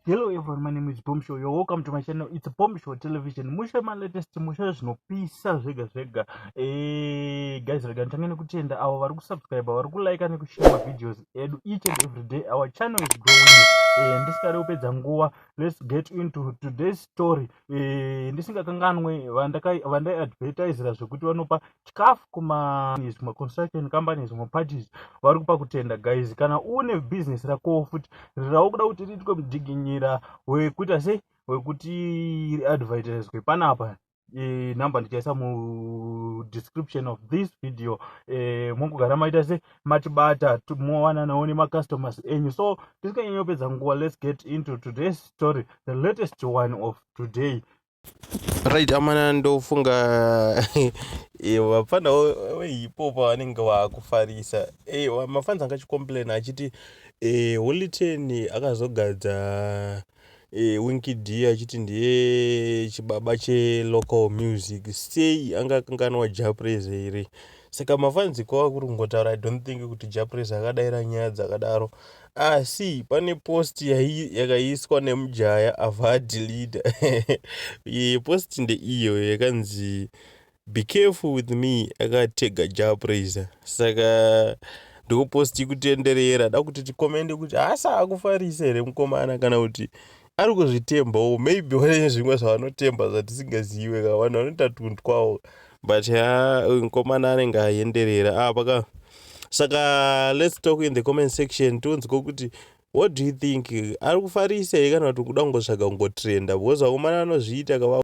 Hello everyone, my name is Bombshow. You're welcome to my channel. It's Bombshow Television. Musha my latest musha zvinopisa zvega. Guys, rega nditangene kutenda avo vari kusubscribe, vari kulike nekushare my videos edu each and every day. Our channel is growing. Ndisikade kupedza nguva. Let's get into today's story. Ndisingakanganwe vandai advertisera zvekuti vanopa chikafu kuma construction companies, parties vari kupa kutenda. Guys, kana une business rako futi raukuda kuti riitwe mudziginyira wekuita sei wekuti riadvertiswe panapa, number ndichaisa description of this video. Mungogara maita se matibata mowananawo nemacustomers enyu. So tisikanyanyopedza nguva, let's get into today's story, the latest one of today. Right, amana ndofunga vafana vehipopa vanenge vakufarisa. Mafanzi angachicomplain achiti Holiten akazogadza Winky D achiti ndiye chibaba chelocal music, sei angakanganwa Prayzah here. Saka mafanzi kwava kuri kungotaura, I don't think kuti Prayzah akadaira nyaya dzakadaro. Asi pane post yakaiswa nemujaya avadilida. Post ndeiyo yakanzi be careful with me, akatega Prayzah. Saka ndokuposti kutenderera, da kuti tikomende kuti asa akufarisa here mukomana kana kuti ari kuzvitembawo. Maybe vane zvimwe zvavanotemba zvatisingazive, ka vanhu vanoita tundwawo, but mukomana anenge aenderera apaka. Saka let's talk in the comment section tonzwa kuti what do you think, ari kufarisa here kana kuti kuda kungotsvaga kungotrenda, because vakomana anozviita